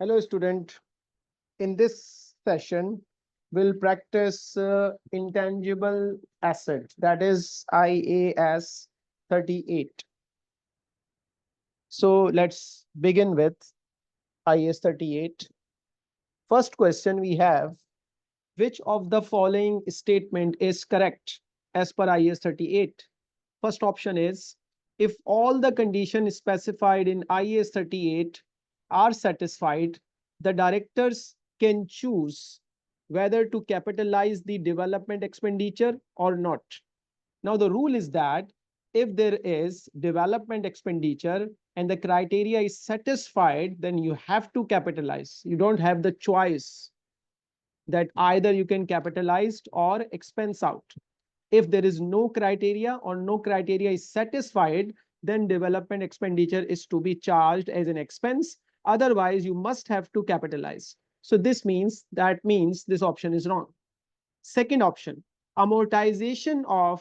Hello, student. In this session, we'll practice intangible asset, that is IAS 38. So let's begin with IAS 38. First question we have, which of the following statement is correct as per IAS 38? First option is, if all the conditions specified in IAS 38 are satisfied, the directors can choose whether to capitalize the development expenditure or not. Now, the rule is that if there is development expenditure and the criteria is satisfied, then you have to capitalize. You don't have the choice that either you can capitalize or expense out. If there is no criteria or no criteria is satisfied, then development expenditure is to be charged as an expense. Otherwise, you must have to capitalize. So this means this option is wrong. Second option, amortization of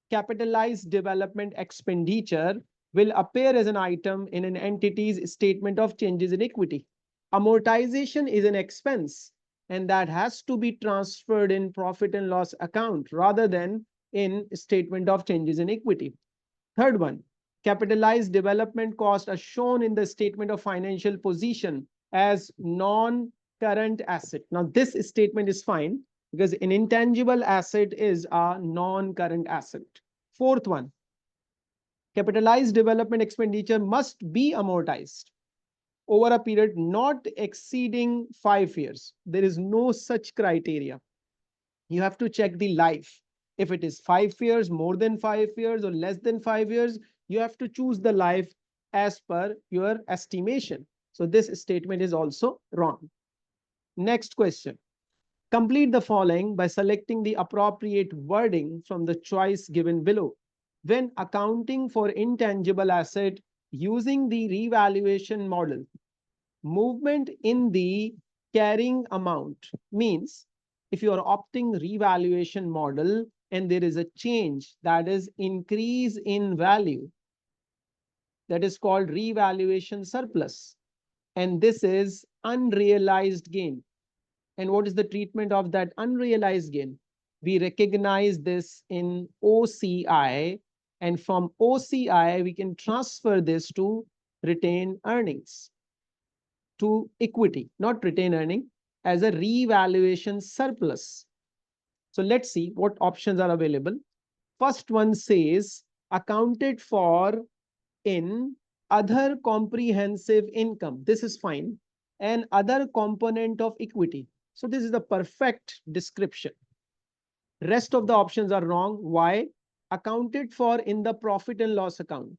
capitalized development expenditure will appear as an item in an entity's statement of changes in equity. Amortization is an expense, and that has to be transferred in profit and loss account rather than in statement of changes in equity. Third one, capitalized development costs are shown in the statement of financial position as non-current asset. Now, this statement is fine because an intangible asset is a non-current asset. Fourth one, capitalized development expenditure must be amortized over a period not exceeding 5 years. There is no such criteria. You have to check the life. If it is 5 years, more than 5 years, or less than 5 years, you have to choose the life as per your estimation. So this statement is also wrong. Next question. Complete the following by selecting the appropriate wording from the choice given below. When accounting for intangible asset using the revaluation model, movement in the carrying amount means if you are opting revaluation model and there is a change, that is increase in value, that is called revaluation surplus, and this is unrealized gain. And what is the treatment of that unrealized gain? We recognize this in OCI, and from OCI we can transfer this to retained earnings, to equity, not retained earning, as a revaluation surplus. So let's see what options are available. First one says accounted for in other comprehensive income. This is fine. And other component of equity. So this is the perfect description. Rest of the options are wrong. Why? Accounted for in the profit and loss account.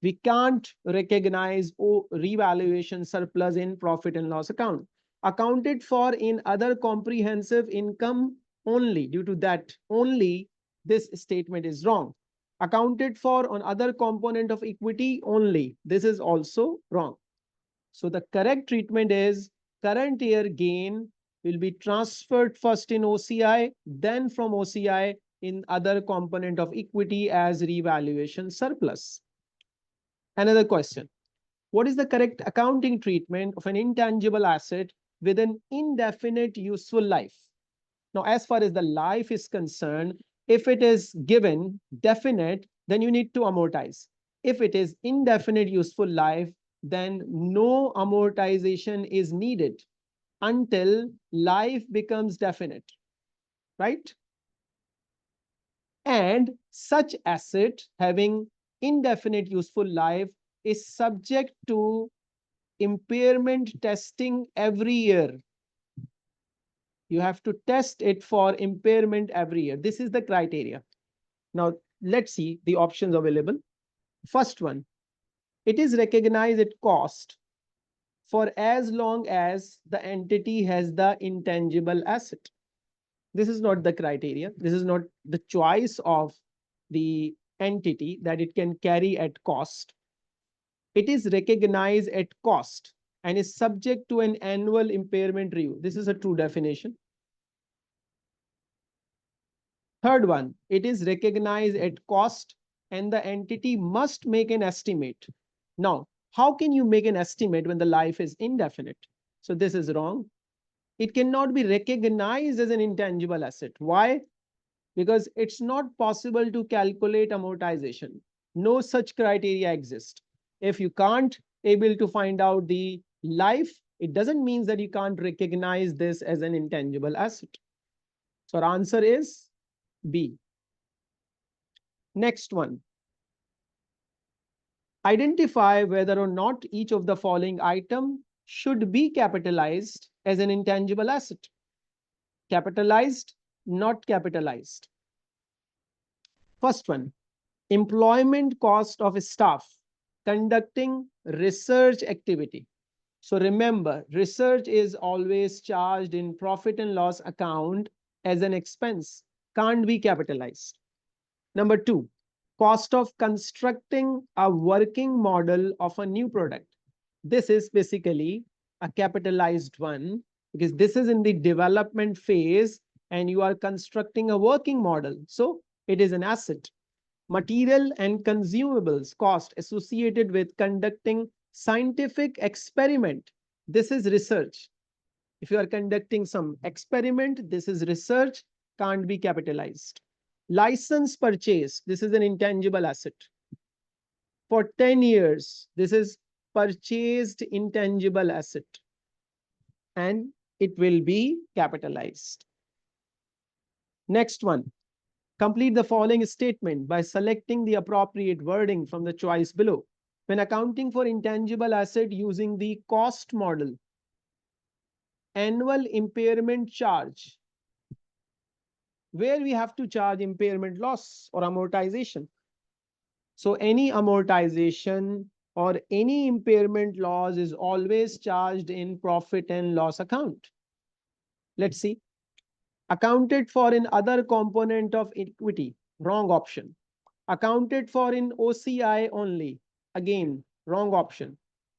We can't recognize revaluation surplus in profit and loss account. Accounted for in other comprehensive income only. Due to that only, this statement is wrong. Accounted for on other component of equity only. This is also wrong. So the correct treatment is current year gain will be transferred first in OCI, then from OCI in other component of equity as revaluation surplus. Another question. What is the correct accounting treatment of an intangible asset with an indefinite useful life? Now, as far as the life is concerned, if it is given definite, then you need to amortize. If it is indefinite useful life, then no amortization is needed until life becomes definite, right? And such asset having indefinite useful life is subject to impairment testing every year. You have to test it for impairment every year. This is the criteria. Now, let's see the options available. First one, it is recognized at cost for as long as the entity has the intangible asset. This is not the criteria. This is not the choice of the entity that it can carry at cost. It is recognized at cost and is subject to an annual impairment review. This is a true definition. Third one, it is recognized at cost and the entity must make an estimate. Now, how can you make an estimate when the life is indefinite? So this is wrong. It cannot be recognized as an intangible asset. Why? Because it's not possible to calculate amortization. No such criteria exist. If you can't able to find out the life, it doesn't mean that you can't recognize this as an intangible asset. So our answer is B. Next one. Identify whether or not each of the following item should be capitalized as an intangible asset. Capitalized, not capitalized. First one, employment cost of staff conducting research activity. So remember, research is always charged in profit and loss account as an expense, can't be capitalized. Number two, cost of constructing a working model of a new product. This is basically a capitalized one because this is in the development phase and you are constructing a working model. So it is an asset. Material and consumables cost associated with conducting scientific experiment. This is research. If you are conducting some experiment, this is research, can't be capitalized. License purchase, this is an intangible asset. For 10 years, this is purchased intangible asset and it will be capitalized. Next one, complete the following statement by selecting the appropriate wording from the choice below. When accounting for intangible asset using the cost model, annual impairment charge, where we have to charge impairment loss or amortization. So any amortization or any impairment loss is always charged in profit and loss account. Let's see. Accounted for in other component of equity, wrong option. Accounted for in OCI only, again, wrong option.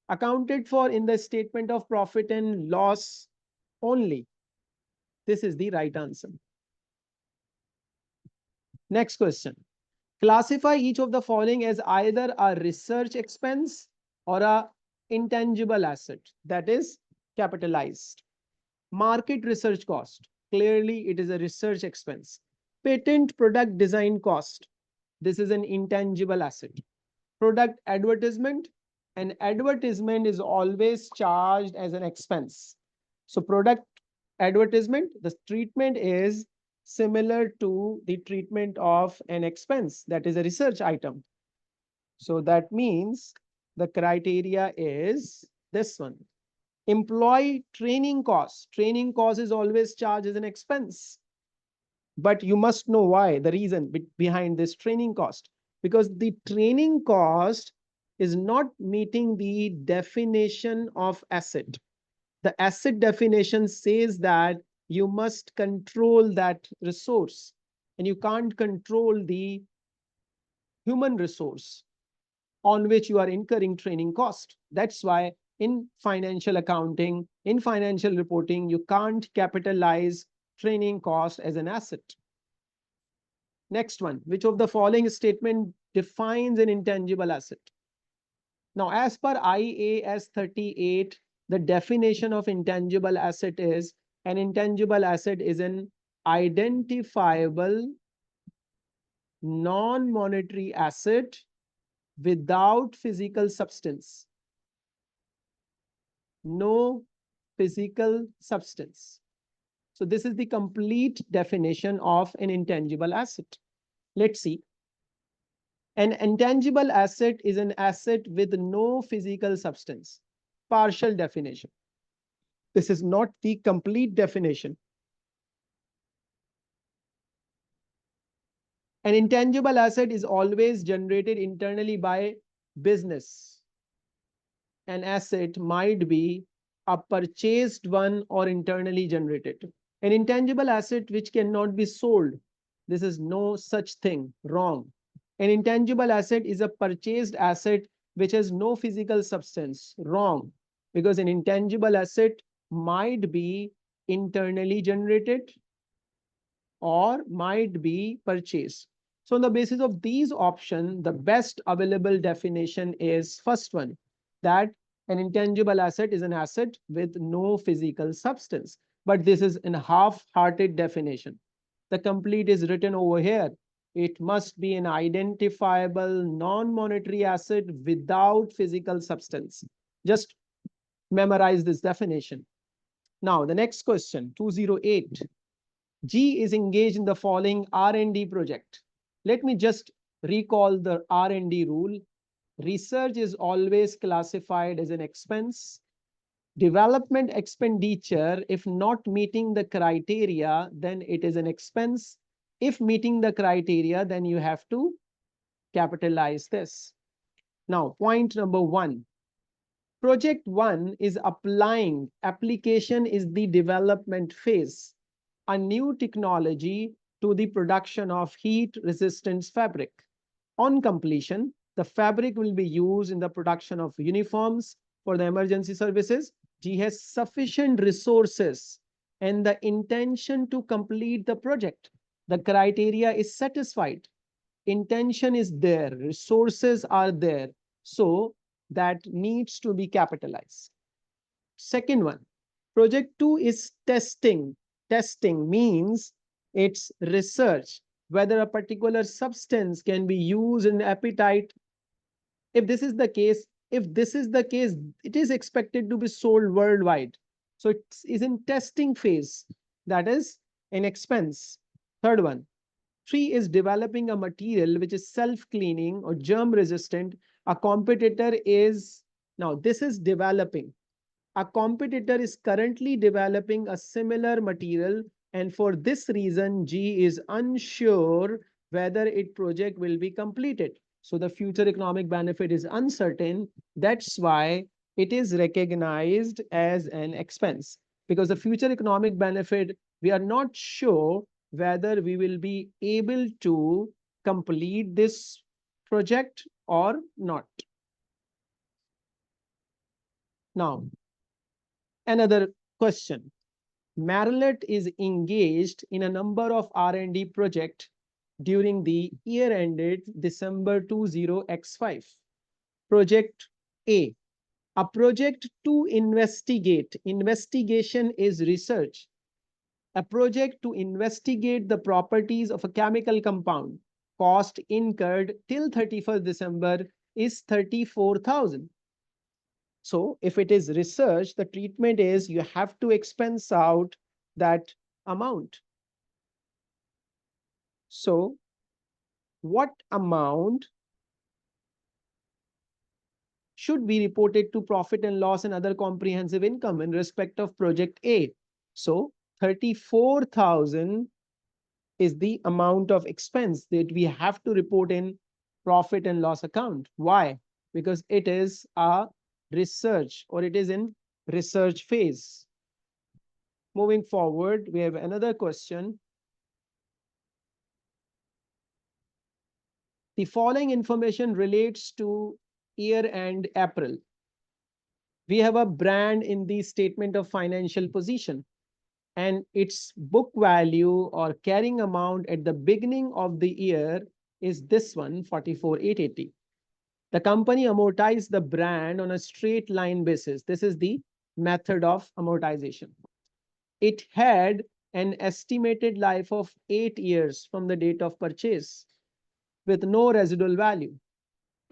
Accounted for in the statement of profit and loss only. This is the right answer. Next question. Classify each of the following as either a research expense or a intangible asset, that is capitalized. Market research cost. Clearly, it is a research expense. Patent product design cost. This is an intangible asset. Product advertisement. An advertisement is always charged as an expense. So product advertisement, the treatment is similar to the treatment of an expense, that is a research item. So that means the criteria is this one. Employee training cost. Training cost is always charged as an expense. But you must know why, the reason behind this training cost. Because the training cost is not meeting the definition of asset. The asset definition says that you must control that resource and you can't control the human resource on which you are incurring training cost. That's why in financial accounting, in financial reporting, you can't capitalize training cost as an asset. Next one, which of the following statement defines an intangible asset? Now, as per IAS 38, the definition of intangible asset is an intangible asset is an identifiable non-monetary asset without physical substance. No physical substance. So this is the complete definition of an intangible asset. Let's see. An intangible asset is an asset with no physical substance. Partial definition. This is not the complete definition. An intangible asset is always generated internally by business. An asset might be a purchased one or internally generated. An intangible asset which cannot be sold. This is no such thing. Wrong. An intangible asset is a purchased asset which has no physical substance. Wrong. Because an intangible asset might be internally generated or might be purchased. So on the basis of these options, the best available definition is first one, that An intangible asset is an asset with no physical substance. But this is a half-hearted definition. The complete is written over here. It must be an identifiable non-monetary asset without physical substance. Just memorize this definition. Now, the next question, 208. G is engaged in the following R&D project. Let me just recall the R&D rule. Research is always classified as an expense. Development expenditure, if not meeting the criteria, then it is an expense. If meeting the criteria, then you have to capitalize this. Now, point number 1. Project 1 is applying. Application is the development phase. A new technology to the production of heat resistance fabric. On completion, the fabric will be used in the production of uniforms for the emergency services. G has sufficient resources and the intention to complete the project. The criteria is satisfied. Intention is there, resources are there. So that needs to be capitalized. Second one, project 2 is testing. Testing means it's research whether a particular substance can be used in appetite. If this is the case, it is expected to be sold worldwide. So it is in testing phase. That is an expense. Third one, 3 is developing a material which is self-cleaning or germ resistant. A competitor is, now this is developing. A competitor is currently developing a similar material, and for this reason, G is unsure whether its project will be completed. So the future economic benefit is uncertain. That's why it is recognized as an expense, because the future economic benefit, we are not sure whether we will be able to complete this project or not. Now, another question. Marriott is engaged in a number of R&D projects during the year ended December 20x5. Project A. A project to investigate. Investigation is research. A project to investigate the properties of a chemical compound. Cost incurred till 31st December is 34,000. So if it is research, the treatment is you have to expense out that amount. So what amount should be reported to profit and loss and other comprehensive income in respect of project A? So 34,000 is the amount of expense that we have to report in profit and loss account. Why? Because it is a research, or it is in research phase. Moving forward, we have another question. The following information relates to year-end April. We have a brand in the statement of financial position, and its book value or carrying amount at the beginning of the year is this one, 44,880. The company amortized the brand on a straight line basis. This is the method of amortization. It had an estimated life of 8 years from the date of purchase with no residual value.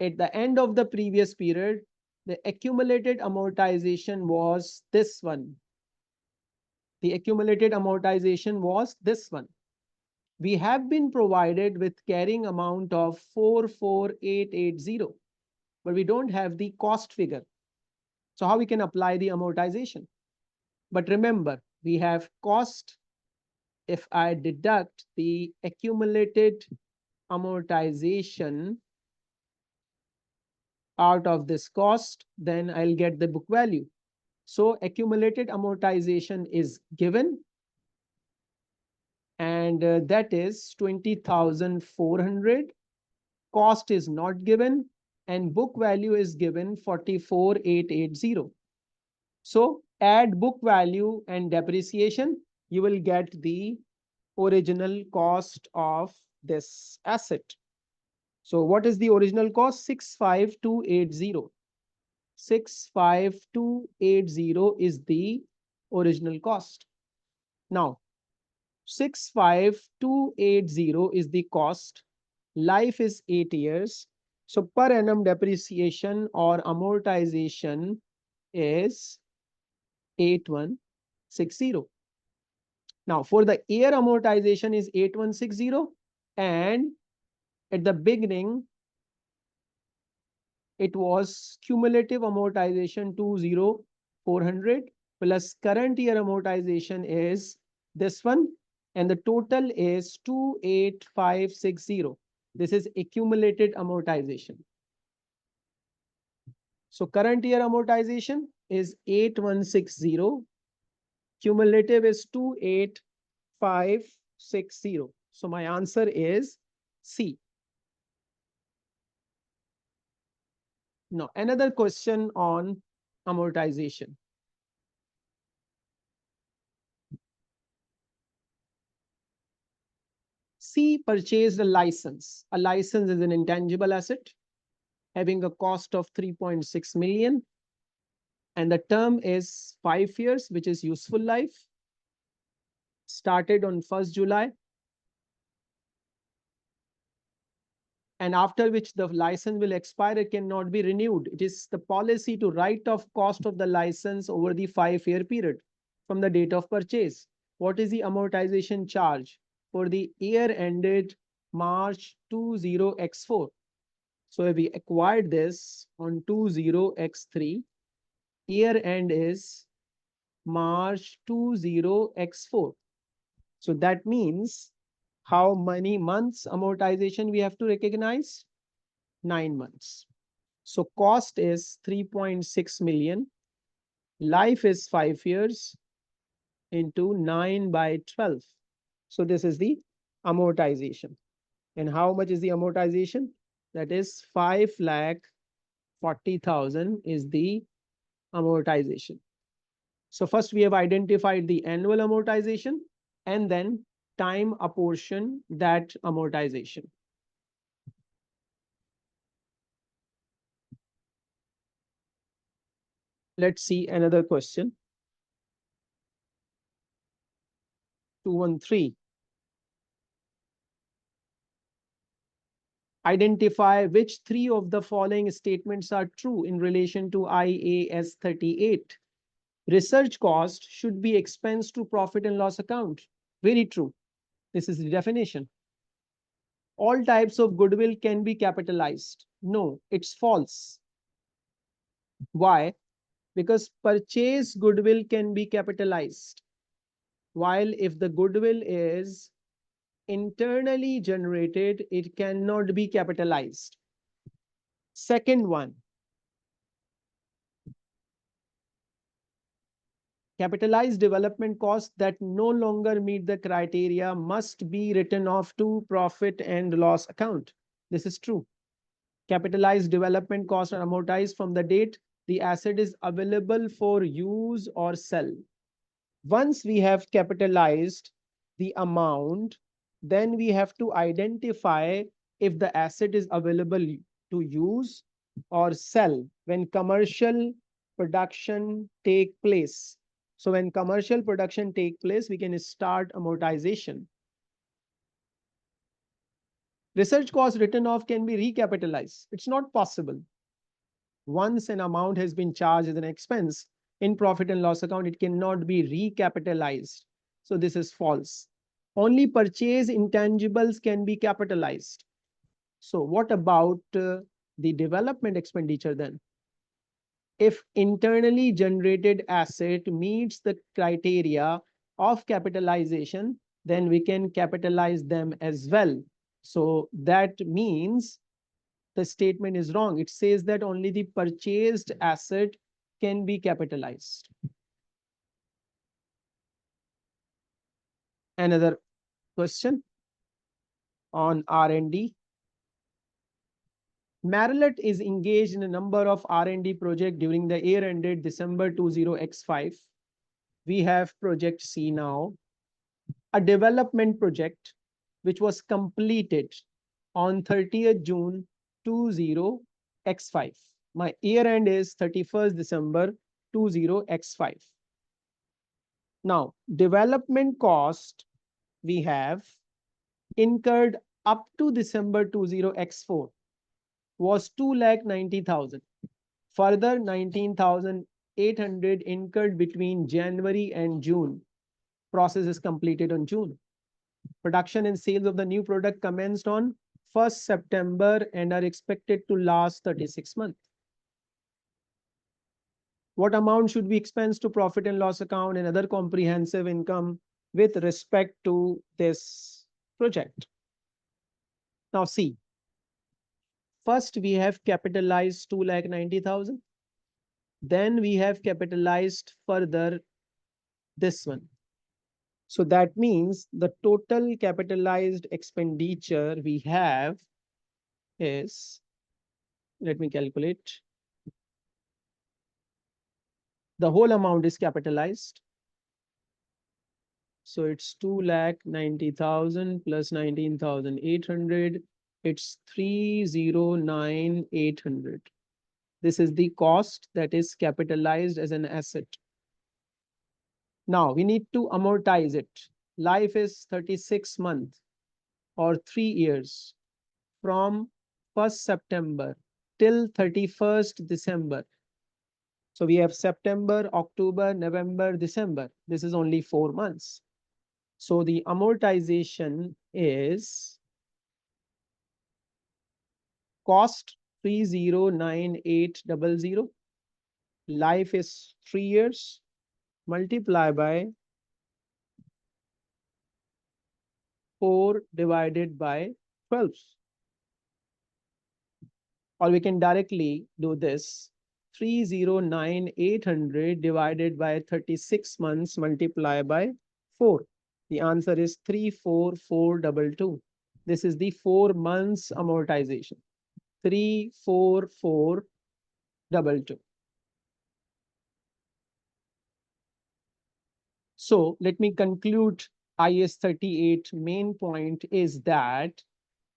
At the end of the previous period, the accumulated amortization was this one. The accumulated amortization was this one. We have been provided with carrying amount of 44,880, but we don't have the cost figure. So how we can apply the amortization? But remember, we have cost. If I deduct the accumulated amortization out of this cost, then I'll get the book value. So accumulated amortization is given, and that is 20,400. Cost is not given, and book value is given 44,880. So add book value and depreciation, you will get the original cost of this asset. So what is the original cost? 65,280. 65280 is the original cost. Now, 65280 is the cost. Life is 8 years. So per annum depreciation or amortization is 8160. Now for the year amortization is 8160, and at the beginning it was cumulative amortization 20400 plus current year amortization is this one, and the total is 28560. This is accumulated amortization. So current year amortization is 8160, cumulative is 28560. So my answer is C. Now another question on amortization. C purchased a license. A license is an intangible asset having a cost of 3.6 million, and the term is 5 years, which is useful life. Started on 1st July, and after which the license will expire, it cannot be renewed. It is the policy to write off cost of the license over the 5-year period from the date of purchase. What is the amortization charge for the year ended March 20x4? So if we acquired this on 20x3, year end is March 20x4. So that means how many months amortization we have to recognize? 9 months. So cost is 3.6 million. Life is 5 years into 9 by 12. So this is the amortization. And how much is the amortization? That is 5,40,000 is the amortization. So first we have identified the annual amortization and then time apportion that amortization. Let's see another question. 213. Identify which 3 of the following statements are true in relation to IAS 38. Research cost should be expensed to profit and loss account. Very true. This is the definition. All types of goodwill can be capitalized. No, it's false. Why? Because purchase goodwill can be capitalized, while if the goodwill is internally generated, it cannot be capitalized. Second one, capitalized development costs that no longer meet the criteria must be written off to profit and loss account. This is true. Capitalized development costs are amortized from the date the asset is available for use or sell. Once we have capitalized the amount, then we have to identify if the asset is available to use or sell when commercial production take place. So when commercial production take place, we can start amortization. Research cost written off can be recapitalized. It's not possible. Once an amount has been charged as an expense in profit and loss account, it cannot be recapitalized. So this is false. Only purchase intangibles can be capitalized. So what about the development expenditure then? If internally generated asset meets the criteria of capitalization, then we can capitalize them as well. So that means the statement is wrong. It says that only the purchased asset can be capitalized. Another question on R&D. Marilet is engaged in a number of R&D projects during the year ended December 20x5. We have project C now, a development project which was completed on 30th June 20x5. My year end is 31st December 20x5. Now, development cost we have incurred up to December 20x4 was 2,90,000. Further 19,800 incurred between January and June. Process is completed on June. Production and sales of the new product commenced on 1st September and are expected to last 36 months. What amount should be expensed to profit and loss account and other comprehensive income with respect to this project? Now see, first we have capitalized 2,90,000. Then we have capitalized further this one. So that means the total capitalized expenditure we have is, let me calculate. The whole amount is capitalized. So it's 2,90,000 plus 19,800. It's 309,800. This is the cost that is capitalized as an asset. Now we need to amortize it. Life is 36 months or 3 years from 1st September till 31st December. So we have September, October, November, December. This is only 4 months. So the amortization is cost 309,800. Life is 3 years. Multiply by 4 divided by 12. Or we can directly do this. 309,800 divided by 36 months multiply by 4. The answer is 34422. This is the 4 months amortization. 34422. So let me conclude. IAS 38 main point is that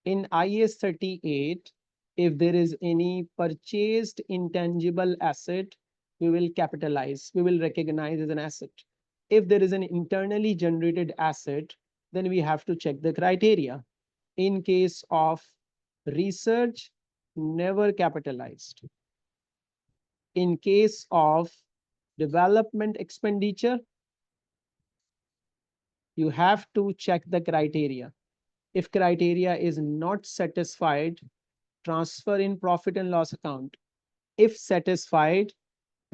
in IAS 38, if there is any purchased intangible asset, we will capitalize, we will recognize as an asset. If there is an internally generated asset, then we have to check the criteria. In case of research, never capitalized. In case of development expenditure, you have to check the criteria. If criteria is not satisfied, transfer in profit and loss account. If satisfied,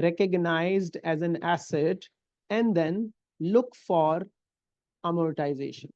recognized as an asset, and then look for amortization.